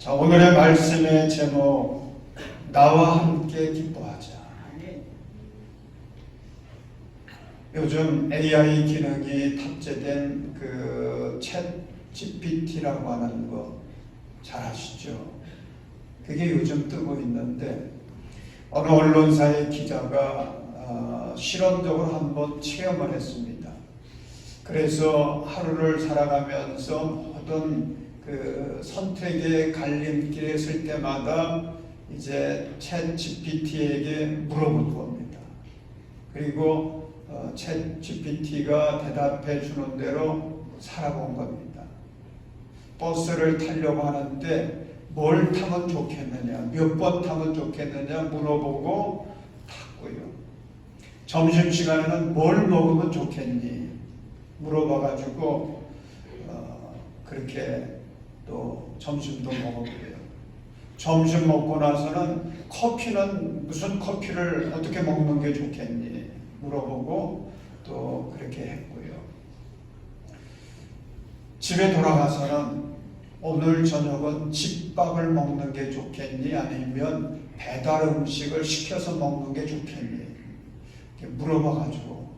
자, 오늘의 말씀의 제목, 나와 함께 기뻐하자. 요즘 AI 기능이 탑재된 챗 GPT라고 하는 거 잘 아시죠? 그게 요즘 뜨고 있는데 어느 언론사의 기자가 실험적으로 한번 체험을 했습니다. 그래서 하루를 살아가면서 모든 선택의 갈림길에 설 때마다 이제 챗 GPT에게 물어볼 겁니다. 그리고 챗 GPT가 대답해 주는 대로 살아본 겁니다. 버스를 타려고 하는데 뭘 타면 좋겠느냐, 몇 번 타면 좋겠느냐 물어보고 탔고요. 점심시간에는 뭘 먹으면 좋겠니 물어봐가지고 그렇게 또 점심도 먹었고요. 점심 먹고 나서는 커피는 무슨 커피를 어떻게 먹는 게 좋겠니 물어보고 또 그렇게 했고요. 집에 돌아가서는 오늘 저녁은 집밥을 먹는 게 좋겠니 아니면 배달 음식을 시켜서 먹는 게 좋겠니 이렇게 물어봐가지고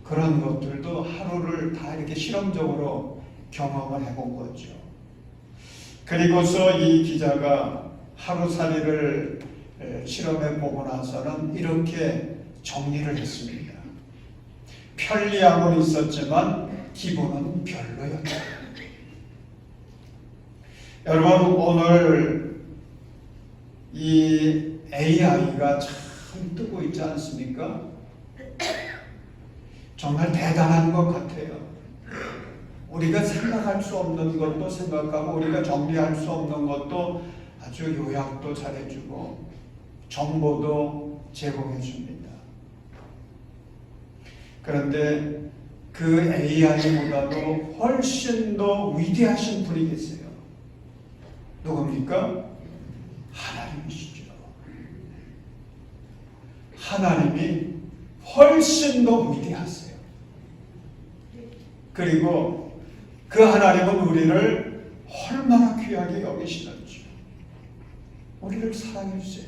그런 것들도 하루를 다 이렇게 실험적으로 경험을 해본 거죠. 그리고서 이 기자가 하루살이를 실험해 보고 나서는 이렇게 정리를 했습니다. 편리함은 있었지만 기분은 별로였다. 여러분, 오늘 이 AI가 참 뜨고 있지 않습니까? 정말 대단한 것 같아요. 우리가 생각할 수 없는 것도 생각하고 우리가 정리할 수 없는 것도 아주 요약도 잘해주고 정보도 제공해줍니다. 그런데 그 AI보다도 훨씬 더 위대하신 분이 계세요. 누굽니까? 하나님이시죠. 하나님이 훨씬 더 위대하세요. 그리고 그 하나님은 우리를 얼마나 귀하게 여기시는지 우리를 사랑해 주세요.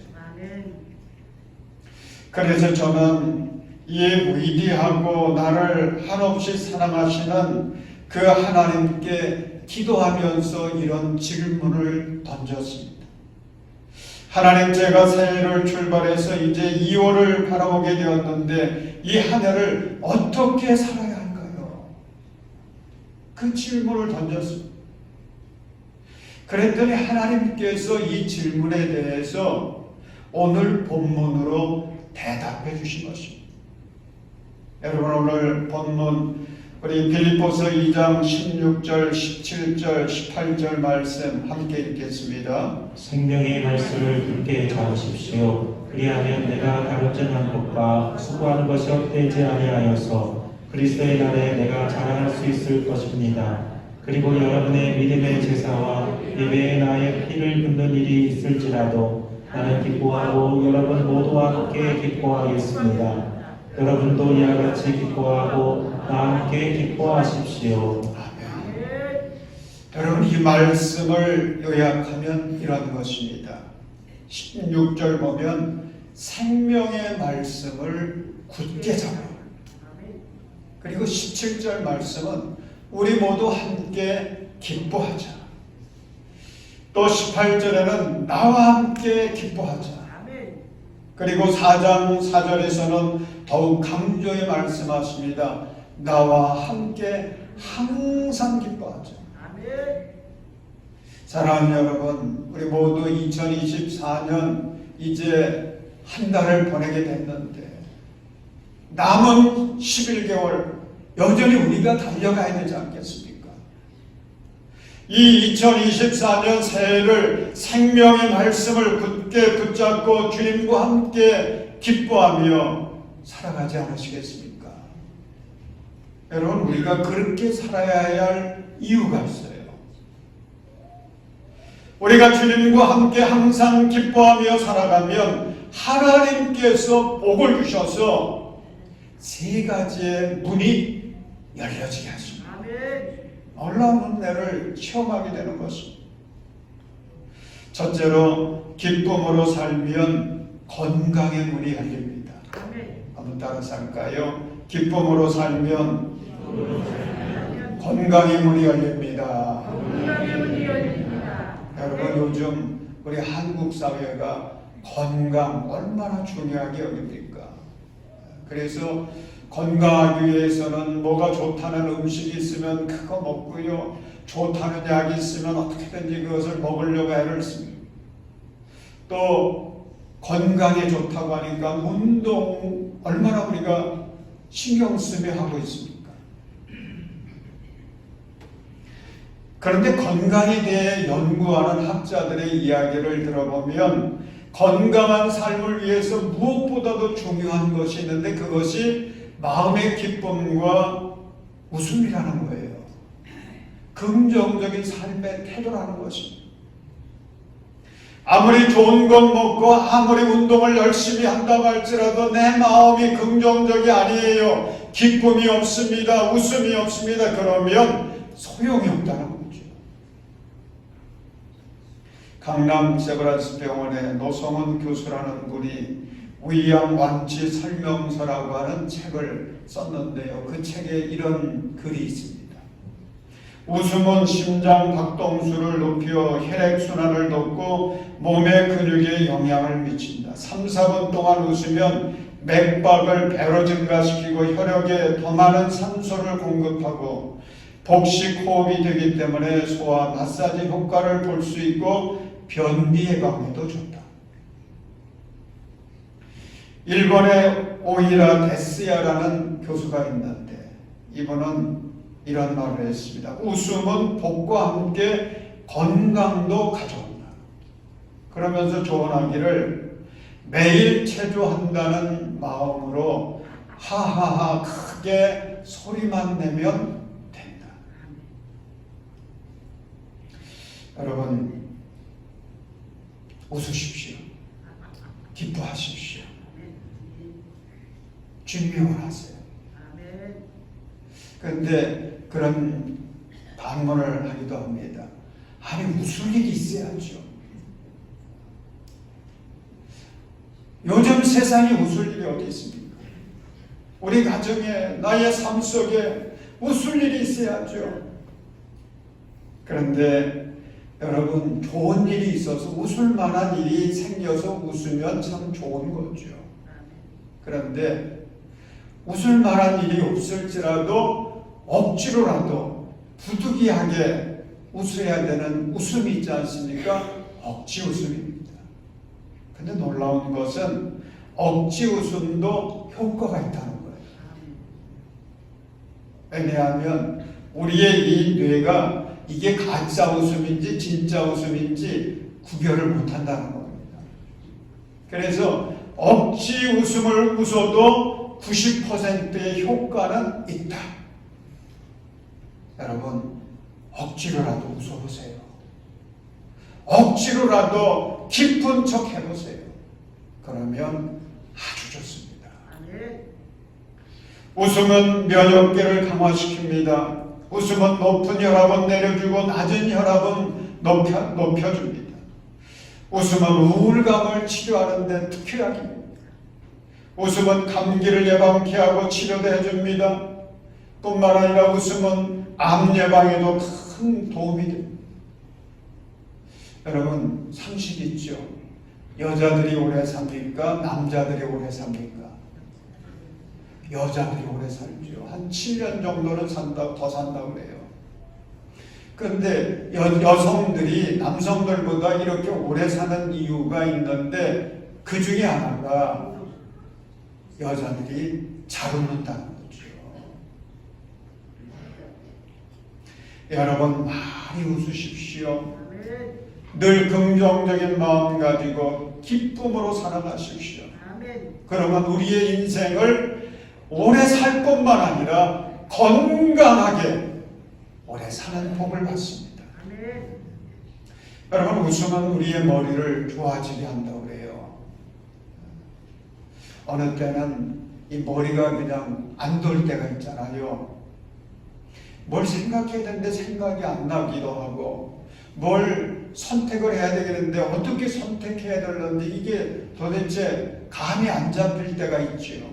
그래서 저는 이 위대하고 나를 한없이 사랑하시는 그 하나님께 기도하면서 이런 질문을 던졌습니다. 하나님, 제가 새해를 출발해서 이제 2월을 바라보게 되었는데 이 한 해를 어떻게 살아야 할까요? 그 질문을 던졌습니다. 그랬더니 하나님께서 이 질문에 대해서 오늘 본문으로 대답해 주신 것입니다. 여러분, 오늘 본문 우리 빌립보서 2장 16절, 17절, 18절 말씀 함께 읽겠습니다. 생명의 말씀을 굳게 잡으십시오. 그리하면 내가 가르쳐낸 것과 수고하는 것이 헛되지 아니하여서 그리스도의 날에 내가 자랑할 수 있을 것입니다. 그리고 여러분의 믿음의 제사와 예배에 나의 피를 붓는 일이 있을지라도 나는 기뻐하고 여러분 모두와 함께 기뻐하겠습니다. 여러분도 이와 같이 기뻐하고 나와 함께 기뻐하십시오. 아멘. 여러분, 이 말씀을 요약하면 이런 것입니다. 16절 보면 생명의 말씀을 굳게 잡아요. 그리고 17절 말씀은 우리 모두 함께 기뻐하자. 또 18절에는 나와 함께 기뻐하자. 그리고 4장 4절에서는 더욱 강조해 말씀하십니다. 나와 함께 항상 기뻐하자. 사랑하는 여러분, 우리 모두 2024년 이제 한 달을 보내게 됐는데 남은 11개월 여전히 우리가 달려가야 되지 않겠습니까? 이 2024년 새해를 생명의 말씀을 굳게 붙잡고 주님과 함께 기뻐하며 살아가지 않으시겠습니까? 여러분, 우리가 그렇게 살아야 할 이유가 있어요. 우리가 주님과 함께 항상 기뻐하며 살아가면 하나님께서 복을 주셔서 세 가지의 문이 열려지게 하십니다. 놀라운 은혜를 체험하게 되는 것입니다. 첫째로 기쁨으로 살면 건강의 문이 열립니다. 아멘. 한번 따라서 할까요? 기쁨으로 살면 건강의 문이 열립니다. 건강의 문이 열립니다. 여러분, 요즘 우리 한국 사회가 건강 얼마나 중요하게 여깁니까? 그래서 건강하기 위해서는 뭐가 좋다는 음식이 있으면 그거 먹고요, 좋다는 약이 있으면 어떻게든지 그것을 먹으려고 애를 씁니다. 또 건강에 좋다고 하니까 운동 얼마나 우리가 신경 쓰며 하고 있습니까? 그런데 건강에 대해 연구하는 학자들의 이야기를 들어보면 건강한 삶을 위해서 무엇보다도 중요한 것이 있는데 그것이 마음의 기쁨과 웃음이라는 거예요. 긍정적인 삶의 태도라는 것입니다. 아무리 좋은 것 먹고 아무리 운동을 열심히 한다고 할지라도 내 마음이 긍정적이 아니에요. 기쁨이 없습니다. 웃음이 없습니다. 그러면 소용이 없다는 거죠. 강남 세브란스 병원의 노성훈 교수라는 분이 위암 완치 설명서라고 하는 책을 썼는데요. 그 책에 이런 글이 있습니다. 웃음은 심장 박동수를 높여 혈액순환을 돕고 몸의 근육에 영향을 미친다. 3, 4분 동안 웃으면 맥박을 배로 증가시키고 혈액에 더 많은 산소를 공급하고 복식 호흡이 되기 때문에 소화 마사지 효과를 볼 수 있고 변비 예방에도 좋다. 일본의 오이라 데스야라는 교수가 있는데 이분은 이런 말을 했습니다. 웃음은 복과 함께 건강도 가져온다. 그러면서 조언하기를 매일 체조한다는 마음으로 하하하 크게 소리만 내면 된다. 여러분, 웃으십시오. 기뻐하십시오. 증명을 하세요. 그런데 그런 반문을 하기도 합니다. 아니, 웃을 일이 있어야죠. 요즘 세상에 웃을 일이 어디 있습니까? 우리 가정에, 나의 삶 속에 웃을 일이 있어야죠. 그런데 여러분, 좋은 일이 있어서 웃을 만한 일이 생겨서 웃으면 참 좋은 거죠. 그런데 웃을 만한 일이 없을지라도 억지로라도 부득이하게 웃어야 되는 웃음이 있지 않습니까? 억지 웃음입니다. 근데 놀라운 것은 억지 웃음도 효과가 있다는 거예요. 왜냐하면 우리의 이 뇌가 이게 가짜 웃음인지 진짜 웃음인지 구별을 못한다는 겁니다. 그래서 억지 웃음을 웃어도 90%의 효과는 있다. 여러분, 억지로라도 웃어보세요. 억지로라도 기쁜 척 해보세요. 그러면 아주 좋습니다. 웃음은 면역계를 강화시킵니다. 웃음은 높은 혈압은 내려주고 낮은 혈압은 높여줍니다. 웃음은 우울감을 치료하는 데 특효약입니다. 웃음은 감기를 예방케 하고 치료도 해줍니다. 뿐만 아니라 웃음은 암 예방에도 큰 도움이 됩니다. 여러분, 상식 있죠? 여자들이 오래 삽니까? 남자들이 오래 삽니까? 여자들이 오래 살죠. 한 7년 정도는 더 산다고 그래요. 그런데 여성들이 남성들보다 이렇게 오래 사는 이유가 있는데 그 중에 하나가 여자들이 잘 웃는다는 거죠. 여러분, 많이 웃으십시오. 늘 긍정적인 마음 가지고 기쁨으로 살아가십시오. 그러면 우리의 인생을 오래 살 뿐만 아니라 건강하게 오래 사는 복을 받습니다. 여러분, 웃음은 우리의 머리를 좋아지게 한다고 그래요. 어느 때는 이 머리가 그냥 안 돌 때가 있잖아요. 뭘 생각해야 되는데 생각이 안 나기도 하고, 뭘 선택을 해야 되겠는데 어떻게 선택해야 되는데 이게 도대체 감이 안 잡힐 때가 있지요.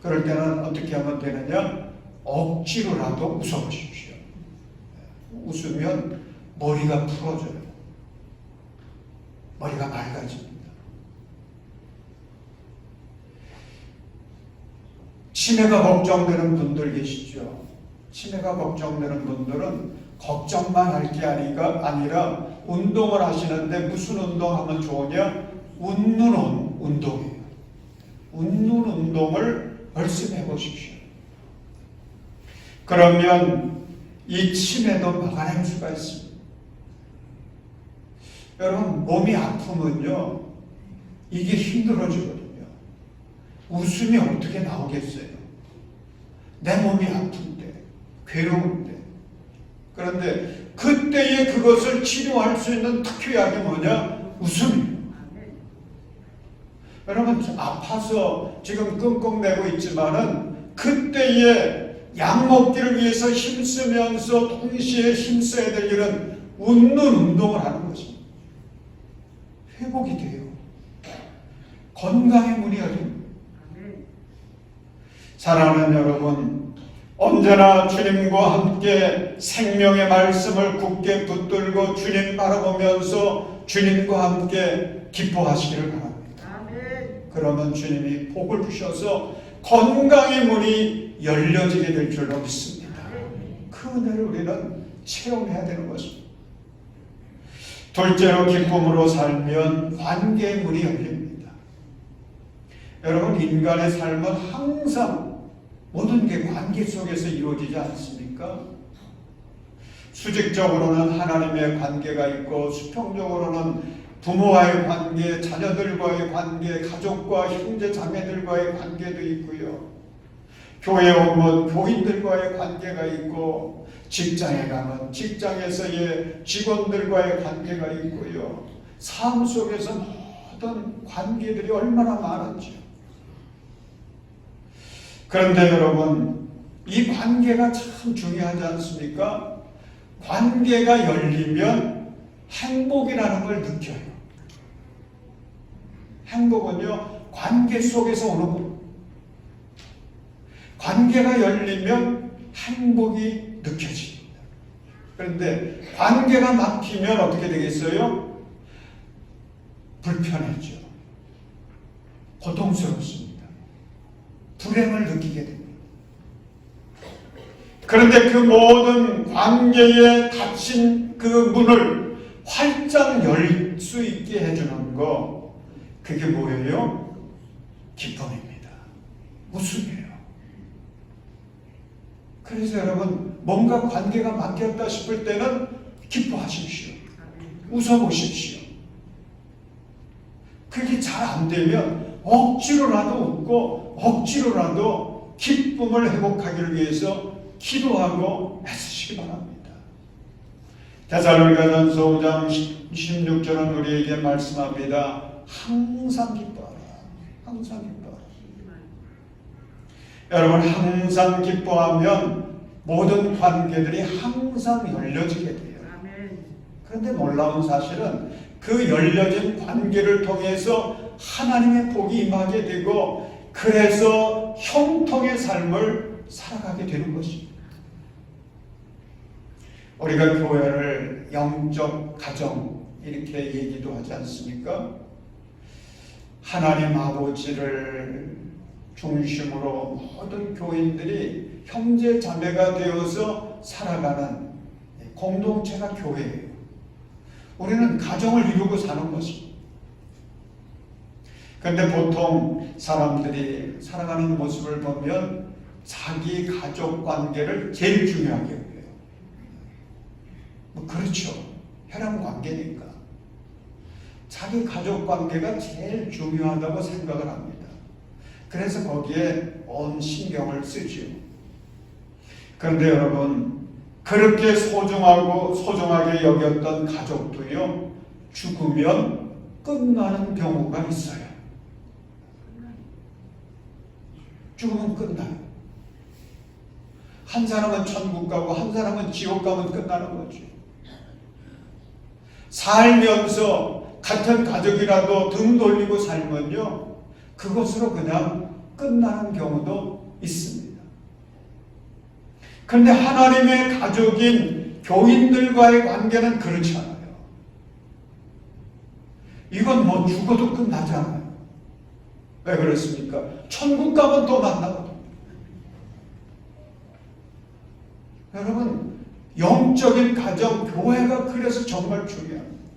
그럴 때는 어떻게 하면 되느냐? 억지로라도 웃어보십시오. 웃으면 머리가 풀어져요. 머리가 맑아집니다. 치매가 걱정되는 분들 계시죠? 치매가 걱정되는 분들은 걱정만 할 게 아니라 운동을 하시는데 무슨 운동하면 좋으냐? 웃는 운동이에요. 웃는 운동을 열심히 해보십시오. 그러면 이 치매도 막아낼 수가 있습니다. 여러분, 몸이 아프면요, 이게 힘들어지거든요. 웃음이 어떻게 나오겠어요? 내 몸이 아픈데, 괴로운데. 그런데 그때에 그것을 치료할 수 있는 특효약이 뭐냐? 웃음이에요. 여러분, 아파서 지금 끙끙대고 있지만은 그때에 약 먹기를 위해서 힘쓰면서 동시에 힘써야 될 일은 웃는 운동을 하는 것입니다. 회복이 돼요. 건강의 문이 열립니다. 사랑하는 여러분, 언제나 주님과 함께 생명의 말씀을 굳게 붙들고 주님 바라보면서 주님과 함께 기뻐하시기를 바랍니다. 그러면 주님이 복을 주셔서 건강의 문이 열려지게 될 줄로 믿습니다. 그 은혜를 우리는 체험해야 되는 것입니다. 둘째로, 기쁨으로 살면 관계의 문이 열립니다. 여러분, 인간의 삶은 항상 모든 게 관계 속에서 이루어지지 않습니까? 수직적으로는 하나님의 관계가 있고, 수평적으로는 부모와의 관계, 자녀들과의 관계, 가족과 형제 자매들과의 관계도 있고요. 교회에 오면 교인들과의 관계가 있고, 직장에 가면 직장에서의 직원들과의 관계가 있고요. 삶 속에서 모든 관계들이 얼마나 많은지요. 그런데 여러분, 이 관계가 참 중요하지 않습니까? 관계가 열리면 행복이라는 걸 느껴요. 행복은요, 관계 속에서 오는 겁니다. 관계가 열리면 행복이 느껴집니다. 그런데 관계가 막히면 어떻게 되겠어요? 불편해져. 고통스럽습니다. 불행을 느끼게 됩니다. 그런데 그 모든 관계에 닫힌 그 문을 활짝 열 수 있게 해주는 거, 그게 뭐예요? 기쁨입니다. 웃음이에요. 그래서 여러분, 뭔가 관계가 막혔다 싶을 때는 기뻐하십시오. 웃어보십시오. 그게 잘 안 되면 억지로라도 웃고 억지로라도 기쁨을 회복하기를 위해서 기도하고 애쓰시기 바랍니다. 데살로니가전서 5장 16절은 우리에게 말씀합니다. 항상 기뻐하라. 항상 기뻐하라. 여러분, 항상 기뻐하면 모든 관계들이 항상 열려지게 돼요. 그런데 놀라운 사실은 그 열려진 관계를 통해서 하나님의 복이 임하게 되고, 그래서 형통의 삶을 살아가게 되는 것입니다. 우리가 교회를 영적 가정 이렇게 얘기도 하지 않습니까? 하나님 아버지를 중심으로 모든 교인들이 형제 자매가 되어서 살아가는 공동체가 교회예요. 우리는 가정을 이루고 사는 것입니다. 그런데 보통 사람들이 살아가는 모습을 보면 자기 가족 관계를 제일 중요하게 여겨요. 그렇죠. 혈연 관계니까. 자기 가족 관계가 제일 중요하다고 생각을 합니다. 그래서 거기에 온 신경을 쓰지요. 그런데 여러분, 그렇게 소중하게 여겼던 가족도요, 죽으면 끝나는 경우가 있어요. 죽으면 끝나요. 한 사람은 천국 가고 한 사람은 지옥 가면 끝나는 거죠. 살면서 같은 가족이라도 등 돌리고 살면요, 그것으로 그냥 끝나는 경우도 있습니다. 그런데 하나님의 가족인 교인들과의 관계는 그렇지 않아요. 이건 뭐 죽어도 끝나지 않아요. 왜 그렇습니까? 천국 가면 또 만나거든요. 여러분, 영적인 가정, 교회가 그래서 정말 중요합니다.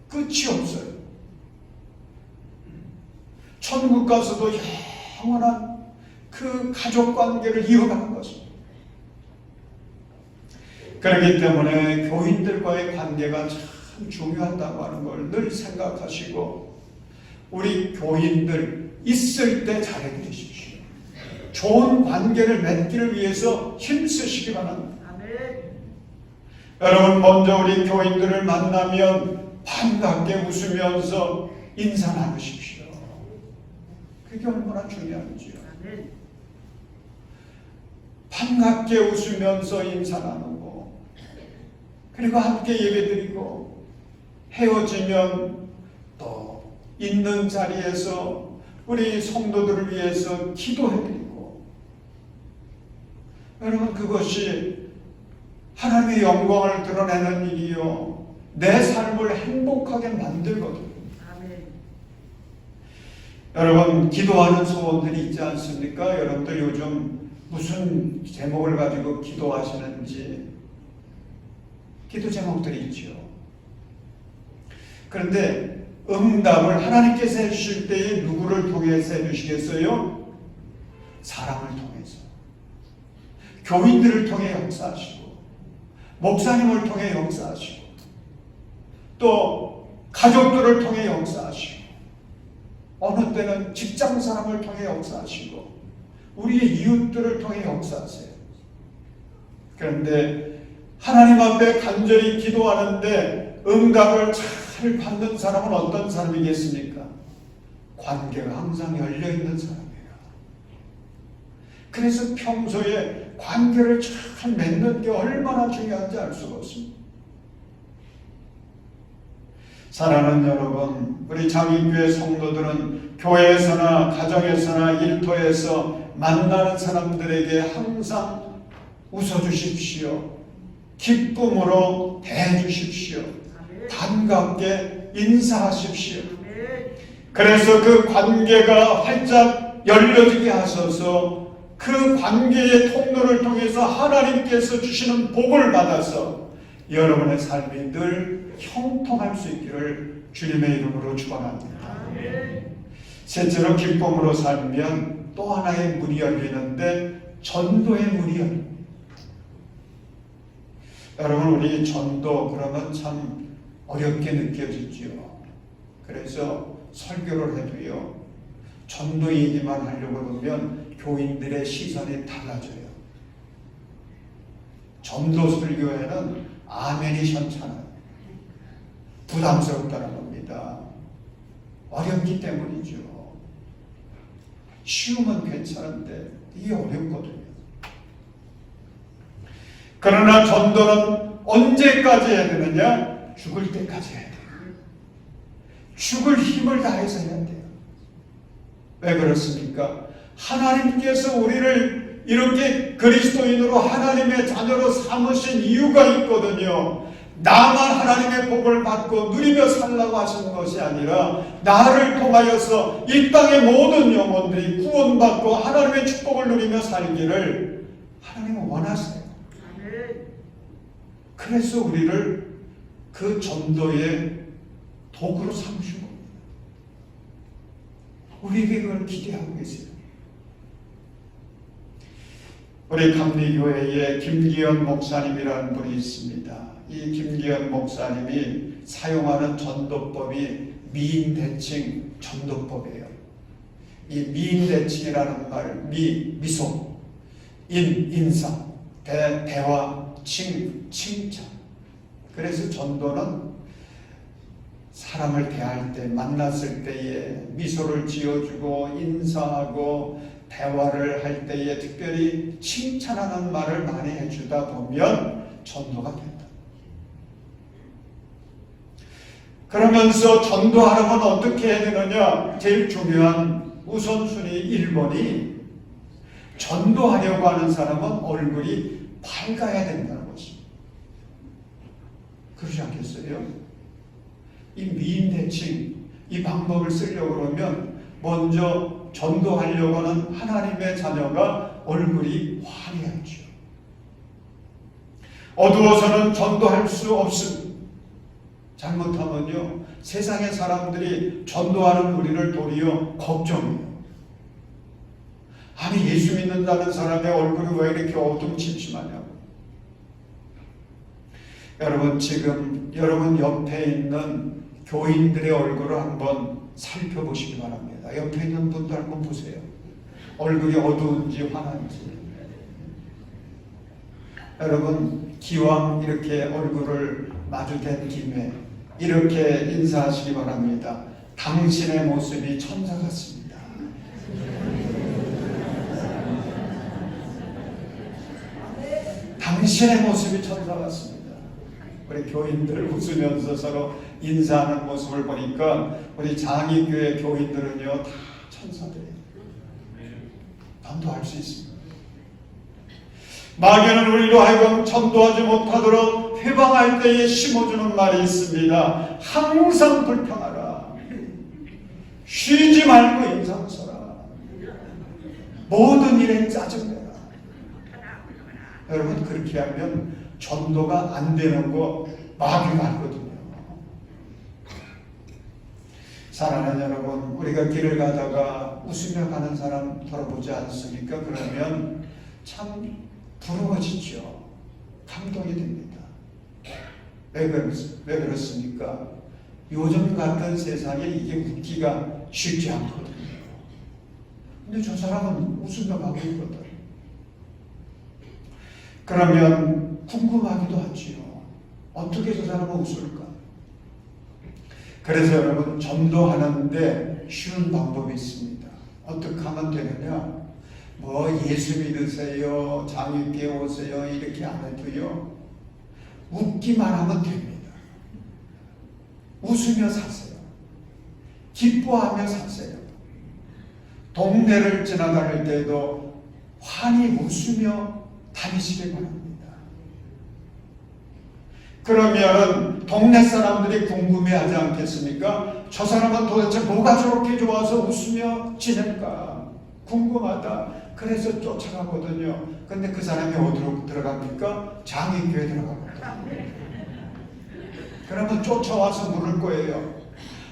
끝이 없어요. 천국 가서도 영원한 그 가족 관계를 이어가는 것입니다. 그렇기 때문에 교인들과의 관계가 참 중요하다고 하는 걸 늘 생각하시고, 우리 교인들 있을 때 잘해 주십시오. 좋은 관계를 맺기를 위해서 힘쓰시기 바랍니다. 아멘. 여러분, 먼저 우리 교인들을 만나면 반갑게 웃으면서 인사 나누십시오. 그게 얼마나 중요한지요. 아멘. 반갑게 웃으면서 인사 나누고, 그리고 함께 예배드리고, 헤어지면 또 있는 자리에서 우리 성도들을 위해서 기도해드리고, 여러분, 그것이 하나님의 영광을 드러내는 일이요, 내 삶을 행복하게 만들거든요. 아멘. 여러분, 기도하는 소원들이 있지 않습니까? 여러분들 요즘 무슨 제목을 가지고 기도하시는지 기도 제목들이 있죠. 그런데 응답을 하나님께서 해주실 때에 누구를 통해서 해주시겠어요? 사람을 통해서, 교인들을 통해 역사하시고, 목사님을 통해 역사하시고, 또 가족들을 통해 역사하시고, 어느 때는 직장 사람을 통해 역사하시고, 우리의 이웃들을 통해 역사하세요. 그런데 하나님 앞에 간절히 기도하는데 응답을 잘 받는 사람은 어떤 사람이겠습니까? 관계가 항상 열려있는 사람이에요. 그래서 평소에 관계를 잘 맺는 게 얼마나 중요한지 알 수가 없습니다. 사랑하는 여러분, 우리 장인교회 성도들은 교회에서나 가정에서나 일터에서 만나는 사람들에게 항상 웃어주십시오. 기쁨으로 대해주십시오. 반갑게 인사하십시오. 그래서 그 관계가 활짝 열려지게 하셔서 그 관계의 통로를 통해서 하나님께서 주시는 복을 받아서 여러분의 삶이 늘 형통할 수 있기를 주님의 이름으로 축원합니다. 셋째로, 기쁨으로 살면 또 하나의 문이 열리는데 전도의 문이 열립니다. 여러분, 우리 전도 그러면 참 어렵게 느껴지지요. 그래서 설교를 해도요, 전도 얘기만 하려고 그러면 교인들의 시선이 달라져요. 전도 설교에는 아멘이 현찮아요. 부담스럽다는 겁니다. 어렵기 때문이죠. 쉬우면 괜찮은데 이게 어렵거든요. 그러나 전도는 언제까지 해야 되느냐? 죽을 때까지 해야 돼요. 죽을 힘을 다해서 해야 돼요. 왜 그렇습니까? 하나님께서 우리를 이렇게 그리스도인으로 하나님의 자녀로 삼으신 이유가 있거든요. 나만 하나님의 복을 받고 누리며 살라고 하시는 것이 아니라 나를 통하여서 이 땅의 모든 영혼들이 구원받고 하나님의 축복을 누리며 살기를 하나님은 원하세요. 그래서 우리를 그 전도의 도구로 삼으신 겁니다. 우리에게 그걸 기대하고 계세요. 우리 감리교회에 김기현 목사님이라는 분이 있습니다. 이 김기현 목사님이 사용하는 전도법이 미인대칭 전도법이에요. 이 미인대칭이라는 말, 미소, 인상, 대화, 칭찬. 그래서 전도는 사람을 대할 때, 만났을 때에 미소를 지어주고 인사하고 대화를 할 때에 특별히 칭찬하는 말을 많이 해주다 보면 전도가 된다. 그러면서 전도하려면 어떻게 해야 되느냐? 제일 중요한 우선순위 1번이 전도하려고 하는 사람은 얼굴이 밝아야 된다는 것입니다. 그러지 않겠어요? 이 미인대칭, 이 방법을 쓰려고 그러면 먼저 전도하려고 하는 하나님의 자녀가 얼굴이 환해야죠. 어두워서는 전도할 수 없습니다. 잘못하면요, 세상의 사람들이 전도하는 우리를 도리어 걱정해요. 아니, 예수 믿는다는 사람의 얼굴이 왜 이렇게 어둠침침하냐고. 여러분, 지금 여러분 옆에 있는 교인들의 얼굴을 한번 살펴보시기 바랍니다. 옆에 있는 분도 한번 보세요. 얼굴이 어두운지 환한지. 여러분, 기왕 이렇게 얼굴을 마주댄 김에 이렇게 인사하시기 바랍니다. 당신의 모습이 천사 같습니다. 당신의 모습이 천사 같습니다. 우리 교인들 웃으면서 서로 인사하는 모습을 보니까 우리 장의교회 교인들은요 다 천사들이에요. 전도할 수 있습니다. 마귀는 우리로 하여금 전도하지 못하도록 회방할 때에 심어주는 말이 있습니다. 항상 불평하라. 쉬지 말고 인상 써라. 모든 일에 짜증내라. 여러분, 그렇게 하면 전도가 안 되는 거 마귀가 알거든요. 사랑하는 여러분, 우리가 길을 가다가 웃으며 가는 사람 돌아보지 않습니까? 그러면 참 부러워지죠. 감동이 됩니다. 왜 그렇습니까? 요즘 같은 세상에 이게 웃기가 쉽지 않거든요. 근데 저 사람은 웃으며 가고 있거든. 그러면 궁금하기도 하지요. 어떻게 저 사람은 웃을까? 그래서 여러분, 전도하는데 쉬운 방법이 있습니다. 어떻게 하면 되느냐? 뭐 예수 믿으세요, 장유께 오세요 이렇게 안 해도요, 웃기만 하면 됩니다. 웃으며 사세요. 기뻐하며 사세요. 동네를 지나다닐 때도 환히 웃으며 다니시길 바랍니다. 그러면 동네 사람들이 궁금해하지 않겠습니까? 저 사람은 도대체 뭐가 저렇게 좋아서 웃으며 지낼까? 궁금하다. 그래서 쫓아가거든요. 근데 그 사람이 어디로 들어갑니까? 장의교회 들어가거든요. 그러면 쫓아와서 물을 거예요.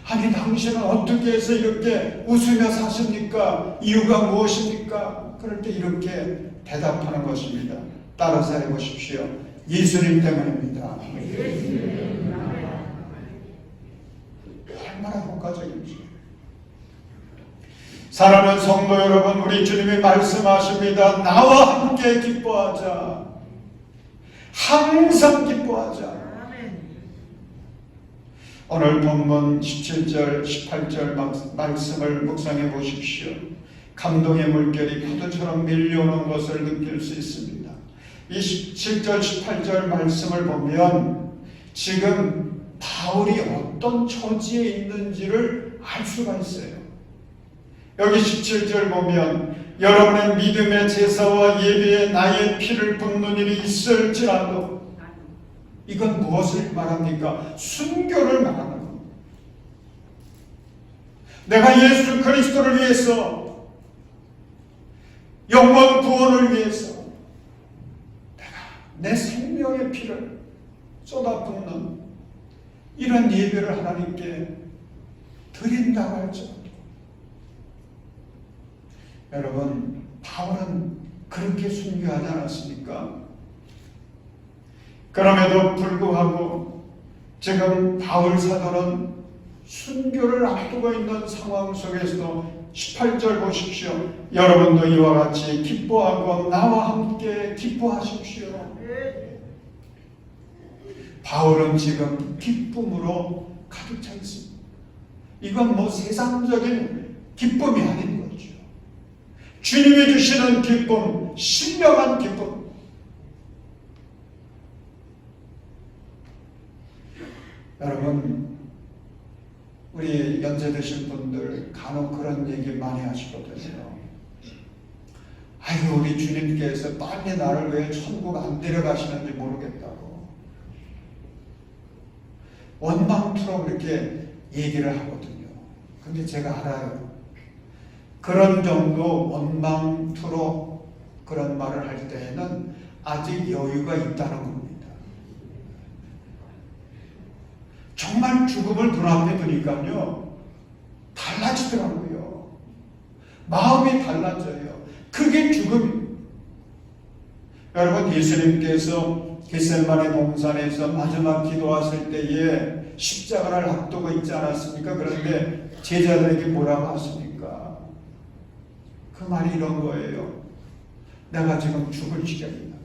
아니, 당신은 어떻게 해서 이렇게 웃으며 사십니까? 이유가 무엇입니까? 그럴 때 이렇게 대답하는 것입니다. 따라서 해보십시오. 예수님 때문입니다. 얼마나 효과적인지. 사랑하는 성도 여러분, 우리 주님이 말씀하십니다. 나와 함께 기뻐하자. 항상 기뻐하자. 오늘 본문 17절, 18절 말씀을 묵상해 보십시오. 감동의 물결이 파도처럼 밀려오는 것을 느낄 수 있습니다. 이 17절, 18절 말씀을 보면 지금 바울이 어떤 처지에 있는지를 알 수가 있어요. 여기 17절 보면 여러분의 믿음의 제사와 예배에 나의 피를 붓는 일이 있을지라도, 이건 무엇을 말합니까? 순교를 말하는 겁니다. 내가 예수 그리스도를 위해서, 영원 구원을 위해서 내가 내 생명의 피를 쏟아붓는 이런 예배를 하나님께 드린다고 할지라도, 여러분, 바울은 그렇게 순교하지 않았습니까? 그럼에도 불구하고 지금 바울 사도는 순교를 앞두고 있는 상황 속에서도 18절 보십시오. 여러분도 이와 같이 기뻐하고 나와 함께 기뻐하십시오. 바울은 지금 기쁨으로 가득 차 있습니다. 이건 뭐 세상적인 기쁨이 아닌 거죠. 주님이 주시는 기쁨, 신령한 기쁨. 여러분, 우리 연세 드신 분들 간혹 그런 얘기 많이 하시거든요. 아이고, 우리 주님께서 빨리 나를 왜 천국 안 데려가시는지 모르겠다고 원망투로 그렇게 얘기를 하거든요. 근데 제가 알아요. 그런 정도 원망투로 그런 말을 할 때에는 아직 여유가 있다는 겁니다. 정말 죽음을 눈앞에 두니까요, 달라지더라고요. 마음이 달라져요. 그게 죽음입니다. 여러분, 예수님께서 겟세마네 동산에서 마지막 기도하실 때에 십자가를 앞두고 있지 않았습니까? 그런데 제자들에게 뭐라고 하십니까? 그 말이 이런 거예요. 내가 지금 죽을 지경이다.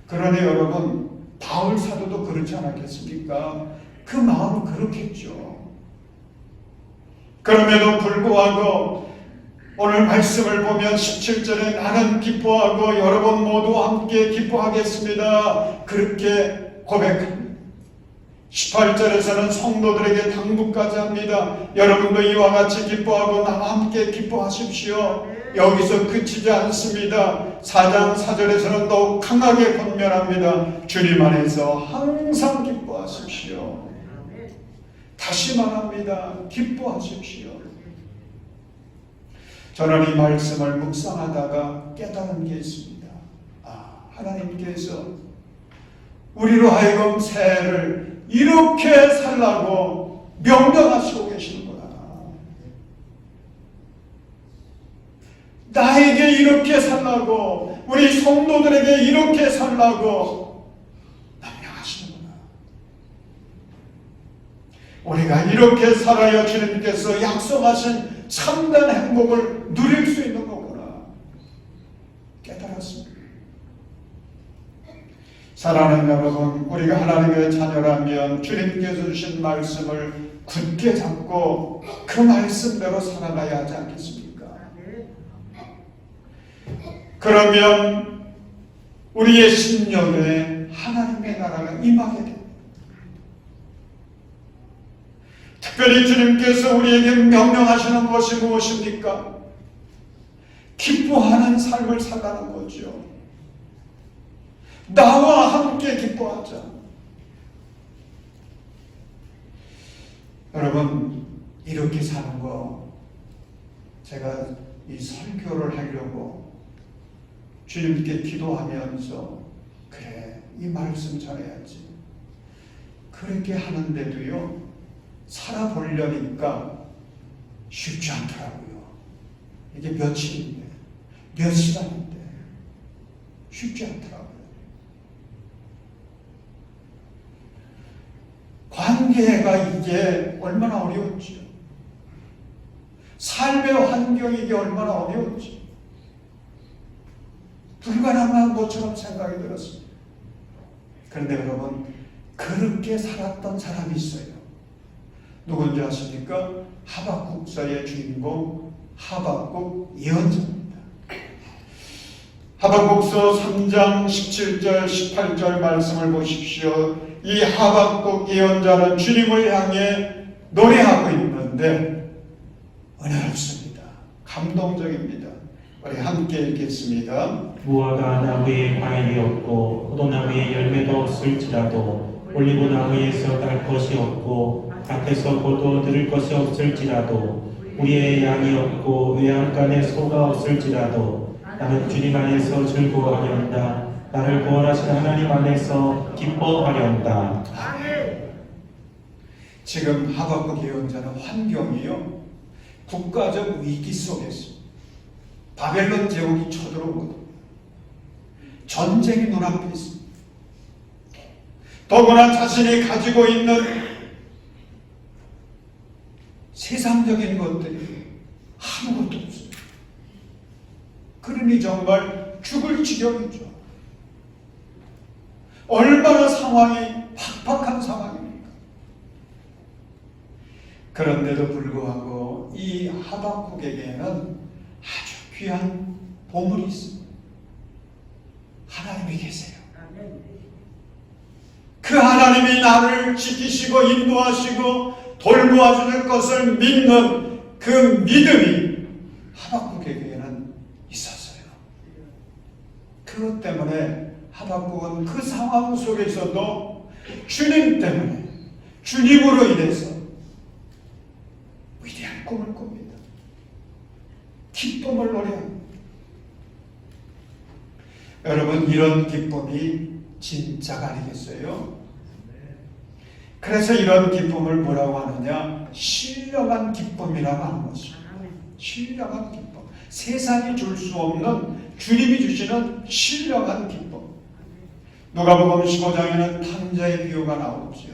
그러니 여러분, 바울 사도도 그렇지 않았겠습니까? 그 마음은 그렇겠죠. 그럼에도 불구하고 오늘 말씀을 보면 17절에 나는 기뻐하고 여러분 모두 함께 기뻐하겠습니다. 그렇게 고백합니다. 18절에서는 성도들에게 당부까지 합니다. 여러분도 이와 같이 기뻐하고 나와 함께 기뻐하십시오. 여기서 그치지 않습니다. 4장 4절에서는 더욱 강하게 권면합니다. 주님 안에서 항상 기뻐하십시오. 다시 말합니다. 기뻐하십시오. 저는 이 말씀을 묵상하다가 깨달은 게 있습니다. 하나님께서 우리로 하여금 새해를 이렇게 살라고 명령하시고 계시는구나. 나에게 이렇게 살라고, 우리 성도들에게 이렇게 살라고 명령하시는구나. 우리가 이렇게 살아야 주님께서 약속하신 참된 행복을 누릴 수 있는 거구나 깨달았습니다. 사랑하는 여러분, 우리가 하나님의 자녀라면 주님께서 주신 말씀을 굳게 잡고 그 말씀대로 살아가야 하지 않겠습니까? 그러면 우리의 심령에 하나님의 나라가 임하게 됩니다. 특별히 주님께서 우리에게 명령하시는 것이 무엇입니까? 기뻐하는 삶을 살라는 거죠. 나와 함께 기뻐하자. 여러분, 이렇게 사는 거 제가 이 설교를 하려고 주님께 기도하면서 그래, 이 말씀 전해야지 그렇게 하는데도요, 살아보려니까 쉽지 않더라고요. 이게 며칠인데, 몇 시간인데 쉽지 않더라고요. 관계가 이게 얼마나 어려웠지요. 삶의 환경이 이게 얼마나 어려웠지. 불가능한 것처럼 생각이 들었습니다. 그런데 여러분, 그렇게 살았던 사람이 있어요. 누군지 아십니까? 하박국서의 주인공 하박국 예언자입니다. 하박국서 3장 17절 18절 말씀을 보십시오. 이 하박국 예언자는 주님을 향해 노래하고 있는데 은혜롭습니다. 감동적입니다. 우리 함께 읽겠습니다. 무화과 나무에 과일이 없고 포도나무에 열매도 없을지라도 올리브나무에서 딸 것이 없고 밭에서 포도 들을 것이 없을지라도 우리의 양이 없고 외양간에 소가 없을지라도 나는 주님 안에서 즐거워하련다. 나를 구원하신 하나님 안에서 기뻐하련다. 지금 하박국 예언자는 환경이요, 국가적 위기 속에서 바벨론 제국이 쳐들어오거든요. 전쟁이 눈앞에 있습니다. 더구나 자신이 가지고 있는 세상적인 것들이 아무것도 없어요. 그러니 정말 죽을 지경이죠. 얼마나 상황이 팍팍한 상황입니까? 그런데도 불구하고 이 하박국에게는 귀한 보물이 있습니다. 하나님이 계세요. 그 하나님이 나를 지키시고 인도하시고 돌보아 주실 것을 믿는 그 믿음이 하박국에게는 있었어요. 그것 때문에 하박국은 그 상황 속에서도 주님 때문에, 주님으로 인해서 위대한 꿈을 꿉니다. 기쁨을 노래합니다. 여러분, 이런 기쁨이 진짜가 아니겠어요? 그래서 이런 기쁨을 뭐라고 하느냐? 신령한 기쁨이라고 하는 것이죠. 신령한 기쁨. 세상이 줄 수 없는 주님이 주시는 신령한 기쁨. 누가복음 15장에는 탕자의 비유가 나오죠.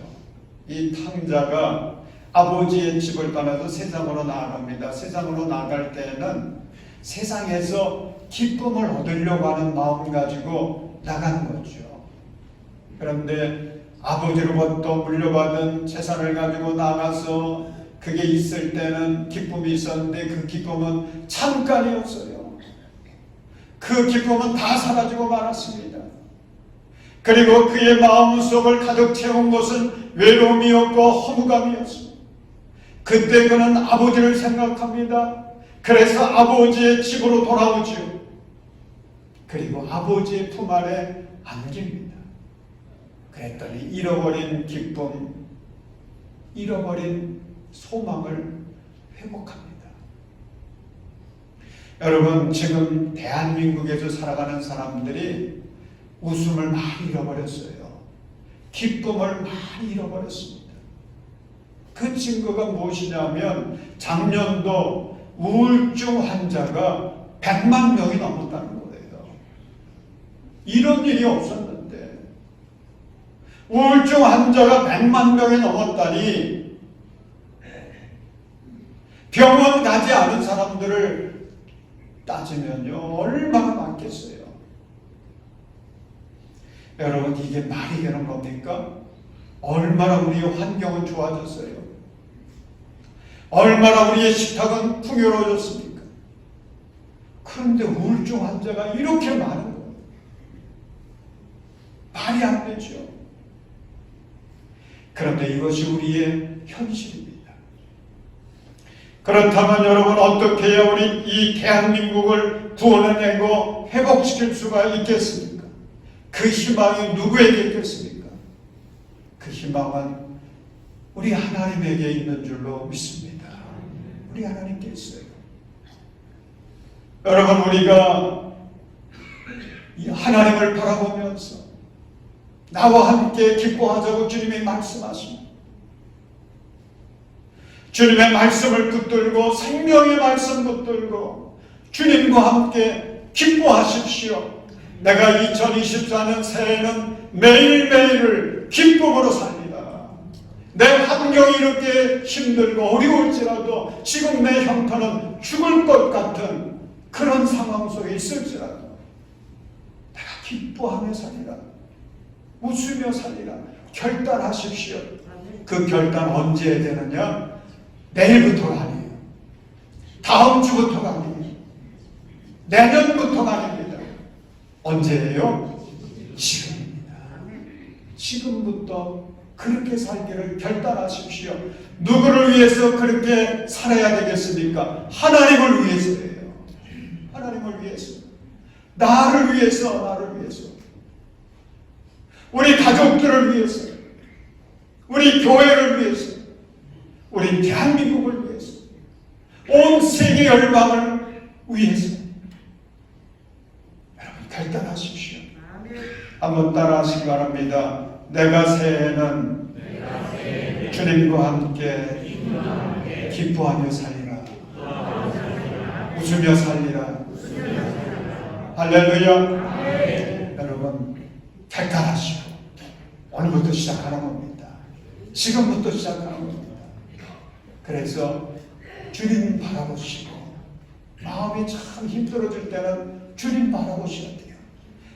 이 탕자가 아버지의 집을 떠나서 세상으로 나아갑니다. 세상으로 나아갈 때에는 세상에서 기쁨을 얻으려고 하는 마음 가지고 나간 거죠. 그런데 아버지로부터 물려받은 재산을 가지고 나가서 그게 있을 때는 기쁨이 있었는데 그 기쁨은 잠깐이었어요. 그 기쁨은 다 사라지고 말았습니다. 그리고 그의 마음속을 가득 채운 것은 외로움이었고 허무감이었습니다. 그때 그는 아버지를 생각합니다. 그래서 아버지의 집으로 돌아오지요. 그리고 아버지의 품 아래 안깁니다. 그랬더니 잃어버린 기쁨, 잃어버린 소망을 회복합니다. 여러분, 지금 대한민국에서 살아가는 사람들이 웃음을 많이 잃어버렸어요. 기쁨을 많이 잃어버렸습니다. 그 증거가 무엇이냐면 작년도 우울증 환자가 100만 명이 넘었다는 거예요. 이런 일이 없었는데 우울증 환자가 100만 명이 넘었다니 병원 가지 않은 사람들을 따지면요 얼마나 많겠어요. 여러분, 이게 말이 되는 겁니까? 얼마나 우리의 환경은 좋아졌어요. 얼마나 우리의 식탁은 풍요로워졌습니까? 그런데 우울증 환자가 이렇게 많은 거예요. 말이 안 되죠. 그런데 이것이 우리의 현실입니다. 그렇다면 여러분, 어떻게 해야 우리 이 대한민국을 구원해내고 회복시킬 수가 있겠습니까? 그 희망이 누구에게 있겠습니까? 그 희망은 우리 하나님에게 있는 줄로 믿습니다. 우리 하나님께 있어요. 여러분, 우리가 이 하나님을 바라보면서 나와 함께 기뻐하자고 주님이 말씀하십니다. 주님의 말씀을 붙들고 생명의 말씀 붙들고 주님과 함께 기뻐하십시오. 내가 2024년 새해는 매일매일을 기쁨으로 삽니다. 내 환경이 이렇게 힘들고 어려울지라도 지금 내 형편은 죽을 것 같은 그런 상황 속에 있을지라도 내가 기뻐하며 살리라. 웃으며 살리라. 결단하십시오. 그 결단 언제 해야 되느냐? 내일부터가 아니에요. 다음 주부터가 아니에요. 내년부터가 아닙니다. 언제예요? 지금입니다. 지금부터 그렇게 살기를 결단하십시오. 누구를 위해서 그렇게 살아야 되겠습니까? 하나님을 위해서예요. 하나님을 위해서. 나를 위해서, 나를 위해서. 우리 가족들을 위해서, 우리 교회를 위해서, 우리 대한민국을 위해서, 온 세계 열방을 위해서. 여러분, 결단하십시오. 한번 따라하시기 바랍니다. 내가 새해에는 주님과 함께 기뻐하며 살리라. 웃으며 살리라. 할렐루야. 여러분, 결단하시고 오늘부터 시작하는 겁니다. 지금부터 시작하는 겁니다. 그래서 주님 바라보시고 마음이 참 힘들어질 때는 주님 바라보셔야 돼요.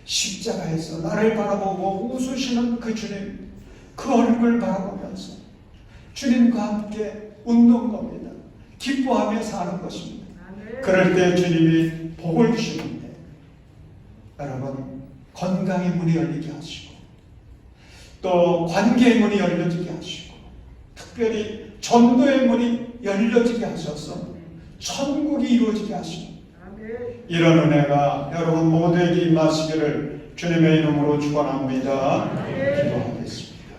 십자가에서 나를 바라보고 웃으시는 그 주님, 그 얼굴 바라보면서 주님과 함께 웃는 겁니다. 기뻐하며 사는 것입니다. 그럴 때 주님이 복을 주시는데 여러분 건강의 문이 열리게 하시고 또 관계의 문이 열려지게 하시고 특별히 전도의 문이 열려지게 하셔서 천국이 이루어지게 하시고 이런 은혜가 여러분 모두에게 임하시기를 주님의 이름으로 축원합니다. 기도하겠습니다.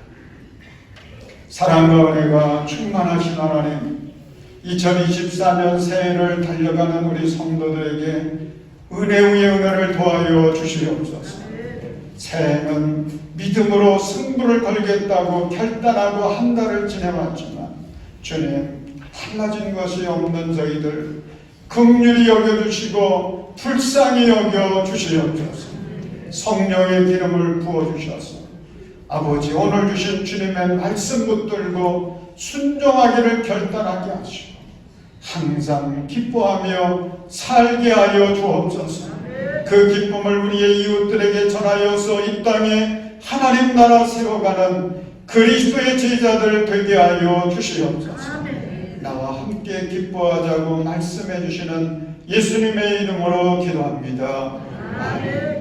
사랑과 은혜가 충만하신 하나님, 2024년 새해를 달려가는 우리 성도들에게 은혜 위에 은혜를 더하여 주시옵소서. 새해는 믿음으로 승부를 걸겠다고 결단하고 한 달을 지내왔지만 주님, 달라진 것이 없는 저희들 긍휼히 여겨주시고 불쌍히 여겨주시옵소서. 성령의 기름을 부어주셔서 아버지 오늘 주신 주님의 말씀 붙들고 순종하기를 결단하게 하시고 항상 기뻐하며 살게 하여 주옵소서. 그 기쁨을 우리의 이웃들에게 전하여서 이 땅에 하나님 나라 세워가는 그리스도의 제자들 되게 하여 주시옵소서. 나와 함께 기뻐하자고 말씀해 주시는 예수님의 이름으로 기도합니다. 아멘.